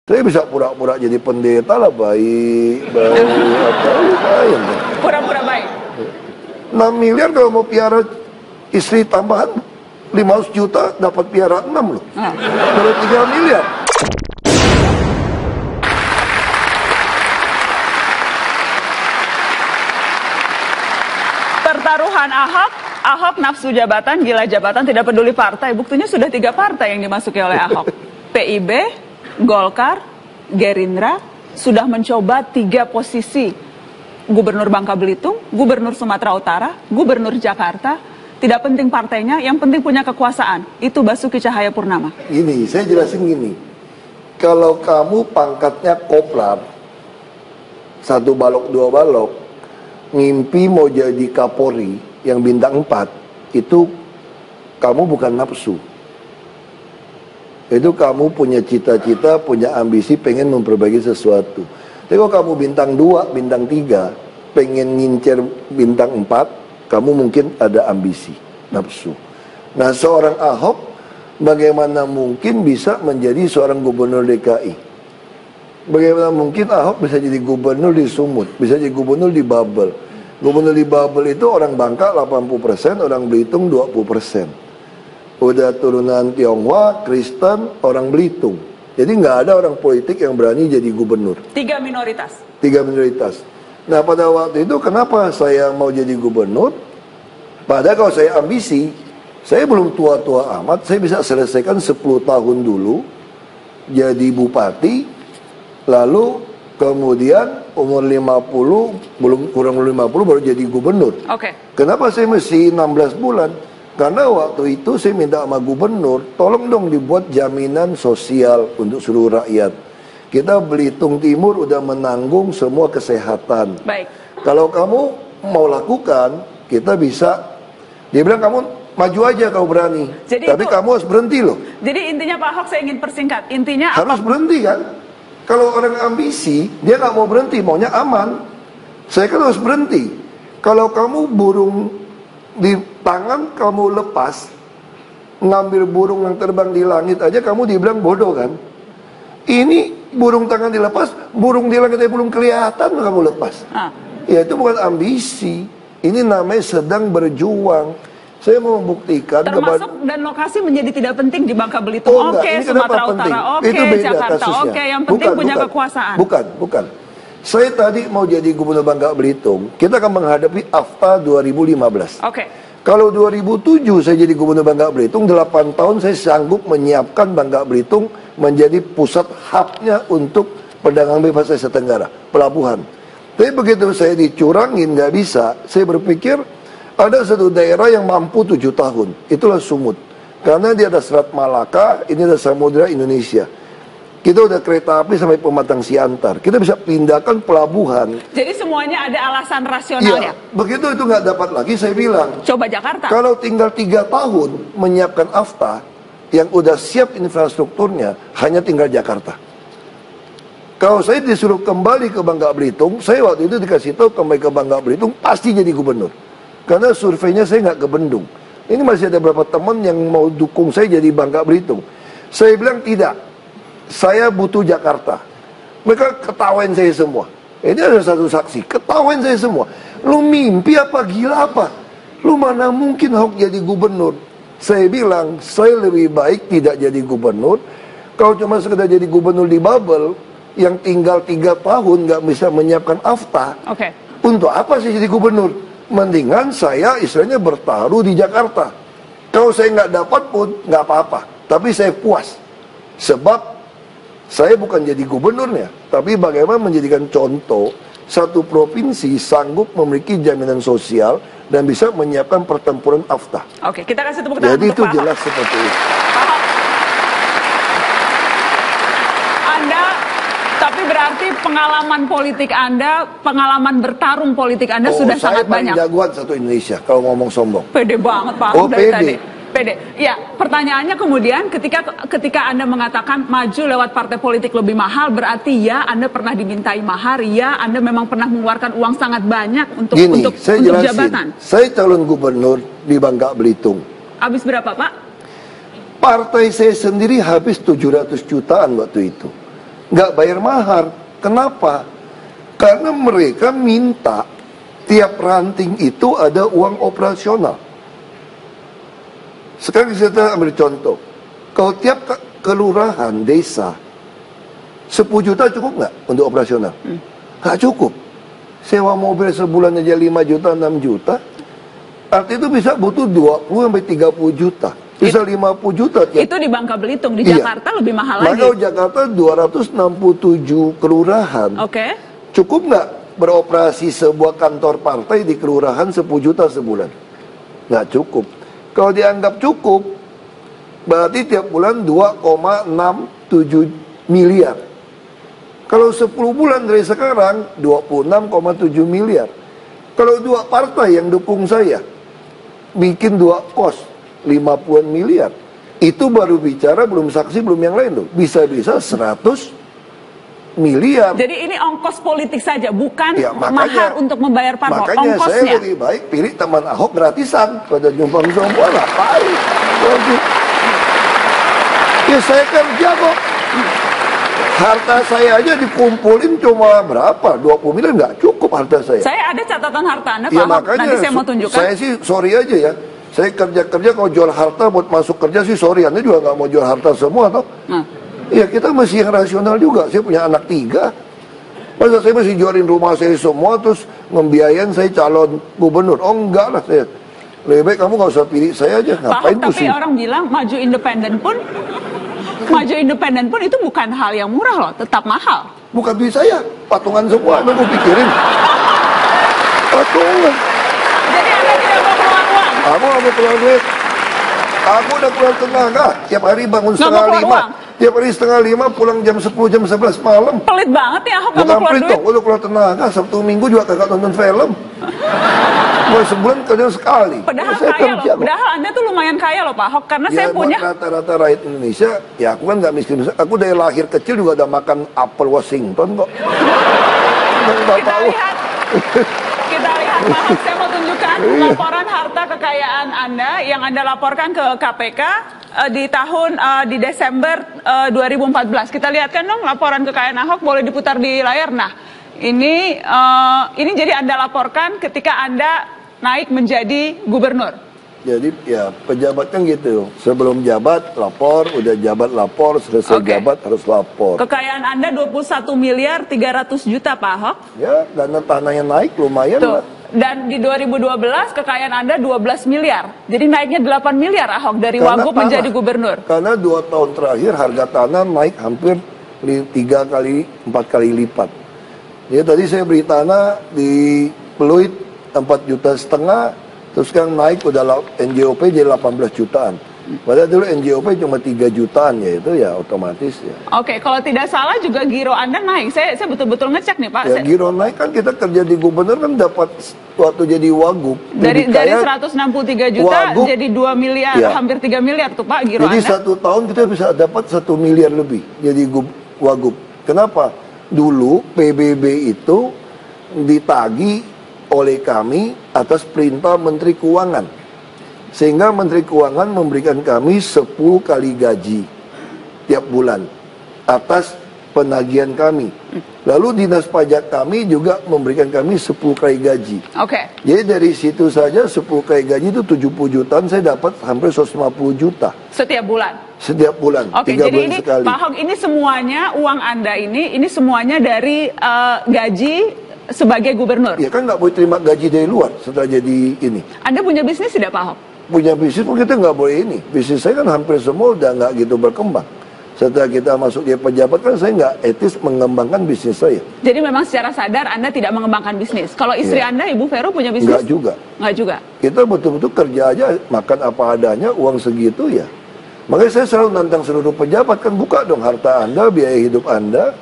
Saya bisa pura-pura jadi pendeta lah, baik apa lumayan. Pura-pura baik. 6 miliar kalau mau piara istri tambahan 500 juta dapat piara 6 loh. Kalau 3 miliar. Pertaruhan Ahok nafsu jabatan, gila jabatan, tidak peduli partai. Buktinya sudah 3 partai yang dimasuki oleh Ahok. PIB, Golkar, Gerindra sudah mencoba 3 posisi. Gubernur Bangka Belitung, Gubernur Sumatera Utara, Gubernur Jakarta. Tidak penting partainya, yang penting punya kekuasaan. Itu Basuki Cahayapurnama. Ini, saya jelasin gini. Kalau kamu pangkatnya koplar, 1 balok 2 balok, ngimpi mau jadi Kapolri yang bintang 4, itu kamu bukan nafsu. Itu kamu punya cita-cita, punya ambisi, pengen memperbaiki sesuatu. Tapi kalau kamu bintang 2, bintang 3, pengen ngincer bintang 4, kamu mungkin ada ambisi, nafsu. Nah, seorang Ahok bagaimana mungkin bisa menjadi seorang gubernur DKI? Bagaimana mungkin Ahok bisa jadi gubernur di Sumut, bisa jadi gubernur di Babel? Gubernur di Babel itu orang Bangka 80%, orang Belitung 20%. Udah turunan Tionghoa, Kristen, orang Belitung. Jadi nggak ada orang politik yang berani jadi gubernur. 3 minoritas. 3 minoritas. Nah, pada waktu itu kenapa saya mau jadi gubernur? Padahal kalau saya ambisi, saya belum tua-tua amat, saya bisa selesaikan 10 tahun dulu jadi bupati, lalu kemudian umur 50, belum kurang 50 baru jadi gubernur. Oke. Kenapa saya mesti 16 bulan? Karena waktu itu saya minta sama gubernur, tolong dong dibuat jaminan sosial untuk seluruh rakyat. Kita Belitung Timur udah menanggung semua kesehatan. Baik. Kalau kamu mau lakukan, kita bisa. Dia bilang kamu maju aja kalau berani. Jadi tapi kamu harus berhenti loh. Jadi intinya Pak Ahok, saya ingin persingkat. Intinya harus berhenti kan? Kalau orang ambisi, dia nggak mau berhenti, maunya aman. Saya kan harus berhenti. Kalau kamu burung di tangan kamu lepas, ngambil burung yang terbang di langit aja kamu dibilang bodoh kan? Ini burung tangan dilepas, burung di langit aja belum kelihatan kamu lepas. Ya itu bukan ambisi. Ini namanya sedang berjuang. Saya mau membuktikan termasuk dan lokasi menjadi tidak penting di Bangka Belitung. Oke, Sumatera Utara, oke, Jakarta, oke, yang penting punya kekuasaan. Bukan. Saya tadi mau jadi gubernur Bangka Belitung, kita akan menghadapi AFTA 2015. Oke. Kalau 2007 saya jadi gubernur Bangka Belitung, 8 tahun saya sanggup menyiapkan Bangka Belitung menjadi pusat hubnya untuk perdagangan bebas Asia Tenggara, pelabuhan. Tapi begitu saya dicurangin, nggak bisa, saya berpikir ada satu daerah yang mampu 7 tahun, itulah Sumut. Karena dia ada Selat Malaka, ini ada Samudra Indonesia. Kita udah kereta api sampai Pematang Siantar. Kita bisa pindahkan pelabuhan. Jadi semuanya ada alasan rasionalnya. Iya, begitu itu nggak dapat lagi, saya bilang. Coba Jakarta. Kalau tinggal 3 tahun menyiapkan AFTA, yang udah siap infrastrukturnya, hanya tinggal Jakarta. Kalau saya disuruh kembali ke Bangka Belitung, saya waktu itu dikasih tahu kembali ke Bangka Belitung, pasti jadi gubernur. Karena surveinya saya nggak ke Bendung. Ini masih ada beberapa teman yang mau dukung saya jadi Bangka Belitung. Saya bilang tidak. Saya butuh Jakarta. Mereka ketawain saya semua. Ini ada satu saksi, ketawain saya semua. Lu mimpi apa, gila apa? Lu mana mungkin Ahok jadi gubernur? Saya bilang, saya lebih baik tidak jadi gubernur. Kalau cuma sekedar jadi gubernur di Babel, yang tinggal 3 tahun nggak bisa menyiapkan AFTA. Oke. Untuk apa sih jadi gubernur? Mendingan saya istilahnya bertaruh di Jakarta. Kalau saya nggak dapat pun nggak apa-apa. Tapi saya puas. Sebab saya bukan jadi gubernurnya, tapi bagaimana menjadikan contoh satu provinsi sanggup memiliki jaminan sosial dan bisa menyiapkan pertempuran AFTA. Oke, kita kasih tepuk tangan. Jadi itu jelas seperti itu. Anda, tapi berarti pengalaman politik Anda, pengalaman bertarung politik Anda sudah sangat banyak. Saya paling jagoan satu Indonesia kalau ngomong sombong. Pede banget Pak Ahok dari tadi. Pede. Ya, pertanyaannya kemudian ketika Anda mengatakan maju lewat partai politik lebih mahal, berarti ya Anda pernah dimintai mahar, ya Anda memang pernah mengeluarkan uang sangat banyak untuk jabatan. Saya calon gubernur di Bangka Belitung. Habis berapa Pak? Partai saya sendiri habis 700 jutaan waktu itu. nggak bayar mahar. Kenapa? Karena mereka minta tiap ranting itu ada uang operasional. Sekarang kita ambil contoh. Kalau tiap kelurahan, desa, 10 juta cukup nggak untuk operasional? Nggak cukup. Sewa mobil sebulan aja 5 juta, 6 juta. Artinya itu bisa butuh 20 sampai 30 juta. Bisa 50 juta. Itu di Bangka Belitung, di Jakarta lebih mahal lagi. Maka Jakarta 267 kelurahan. Oke. Cukup nggak beroperasi sebuah kantor partai di kelurahan 10 juta sebulan? Nggak cukup. Kalau dianggap cukup, berarti tiap bulan 2,67 miliar. Kalau 10 bulan dari sekarang, 26,7 miliar. Kalau dua partai yang dukung saya, bikin dua pos, 50-an miliar. Itu baru bicara, belum saksi, belum yang lain loh. Bisa-bisa 100 miliar. Jadi ini ongkos politik saja, bukan Ya, mahar untuk membayar parpol. Makanya Ongkosnya. saya lebih baik pilih teman Ahok gratisan pada nyumbang semua. Ngapain? Ya saya kerja kok. Harta saya aja dikumpulin cuma berapa? 20 miliar nggak cukup harta saya. Saya ada catatan harta Anda, Pak Ya Ahok. makanya Nanti saya mau tunjukkan. saya sih sorry aja ya. Saya kerja-kerja kalau jual harta buat masuk kerja sih sorry. Anda juga nggak mau jual harta semua toh. Iya kita masih yang rasional juga. Saya punya anak 3. Masa saya masih jualin rumah saya semua terus membiayain saya calon gubernur? Oh enggak lah saya. Lebih baik kamu nggak usah pilih saya aja. Ngapain Pak Ahok, tapi orang bilang maju independen pun itu bukan hal yang murah loh, tetap mahal. Bukan duit saya, patungan semua. Emang gue pikirin patungan. Jadi Anda tidak mau keluar uang? Aku nggak mau keluar duit. Aku udah keluar tenaga. Tiap hari bangun Nggak mau setengah keluar 5. uang? Tiap hari setengah 5 pulang jam 10, jam 11 malam. Pelit banget ya Ahok nggak mau Bukan keluar pelit duit. dong, gue udah keluar tenaga. Sabtu Minggu juga kagak nonton film. Gue sebulan kerja sekali. Padahal Saya kaya kerja loh, kok. padahal Anda tuh lumayan kaya loh Pak Ahok. Karena Ya, saya buat punya, rata-rata rakyat Indonesia, ya aku kan nggak miskin. Aku dari lahir kecil juga udah makan apel Washington kok. kita lihat Pak Ahok, saya mau tunjukkan laporan harta kekayaan Anda yang Anda laporkan ke KPK di Desember 2014. Kita lihat kan dong laporan kekayaan Ahok, boleh diputar di layar. Nah, ini jadi Anda laporkan ketika Anda naik menjadi gubernur. Jadi ya pejabat kan gitu. Sebelum jabat lapor, udah jabat lapor, selesai jabat harus lapor. Kekayaan Anda 21 miliar 300 juta Pak Ahok. Ya, dana tanahnya naik lumayan Tuh. lah. Dan di 2012 kekayaan Anda 12 miliar. Jadi naiknya 8 miliar Ahok dari Wagub menjadi gubernur. Karena 2 tahun terakhir harga tanah naik hampir 3 kali, 4 kali lipat. Ya tadi saya beli tanah di Pluit 4,5 juta, terus sekarang naik udah NJOP jadi 18 jutaan. Padahal dulu NJOP cuma 3 jutaan, ya itu ya otomatis ya. Oke, kalau tidak salah juga giro Anda naik. Saya betul-betul ngecek nih Pak. Ya giro naik kan, kita kerja di gubernur kan dapat waktu jadi Wagub. Dari 163 juta Wagub, jadi 2 miliar, ya. Hampir 3 miliar tuh Pak giro jadi Anda. 1 tahun kita bisa dapat 1 miliar lebih jadi Wagub. Kenapa? Dulu PBB itu ditagih oleh kami atas perintah Menteri Keuangan. Sehingga Menteri Keuangan memberikan kami 10 kali gaji tiap bulan atas penagihan kami. Lalu dinas pajak kami juga memberikan kami 10 kali gaji. Oke. Jadi dari situ saja 10 kali gaji itu 70 jutaan, saya dapat hampir 150 juta. Setiap bulan? Setiap bulan, Oke, 3 jadi bulan ini sekali. Pak Ahok, ini semuanya uang Anda ini semuanya dari gaji sebagai gubernur. Ya kan nggak boleh terima gaji dari luar setelah jadi ini. Anda punya bisnis tidak Pak Ahok? Punya bisnis pun kita nggak boleh ini. Bisnis saya kan hampir semua udah nggak gitu berkembang. Setelah kita masuk di pejabat kan saya nggak etis mengembangkan bisnis saya. Jadi memang secara sadar Anda tidak mengembangkan bisnis. Kalau istri Anda, Ibu Vero, punya bisnis? Nggak juga. Nggak juga? Kita betul-betul kerja aja, makan apa adanya, uang segitu ya. Makanya saya selalu nantang seluruh pejabat, kan buka dong harta Anda, biaya hidup Anda.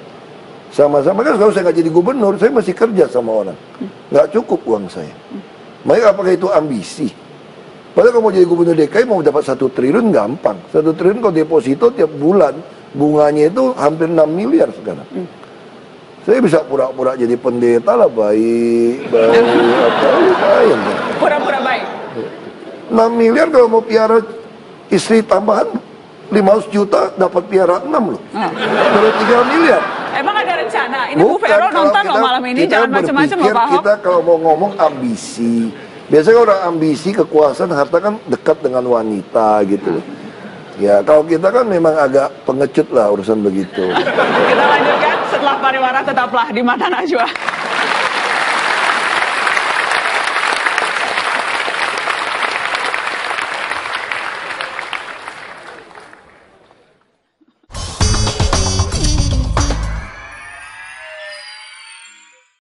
Sama-sama, kan kalau saya nggak jadi gubernur, saya masih kerja sama orang. Nggak cukup uang saya. Makanya apakah itu ambisi? Padahal kalau mau jadi gubernur DKI mau dapat 1 triliun gampang. 1 triliun kalau deposito tiap bulan, bunganya itu hampir 6 miliar sekarang. Saya bisa pura-pura jadi pendeta lah, baik, Pura-pura baik. 6 miliar kalau mau piara istri tambahan 500 juta dapat piara 6 loh. Baru 3 miliar. Emang ada rencana? Ini Bu Vero nonton loh malam ini, jangan macam-macam loh Pak Ahok. Kita kalau mau ngomong ambisi, biasanya orang ambisi kekuasaan harta kan dekat dengan wanita gitu loh. Ya kalau kita kan memang agak pengecut lah urusan begitu. Kita lanjutkan setelah pariwara, tetaplah di Mata Najwa.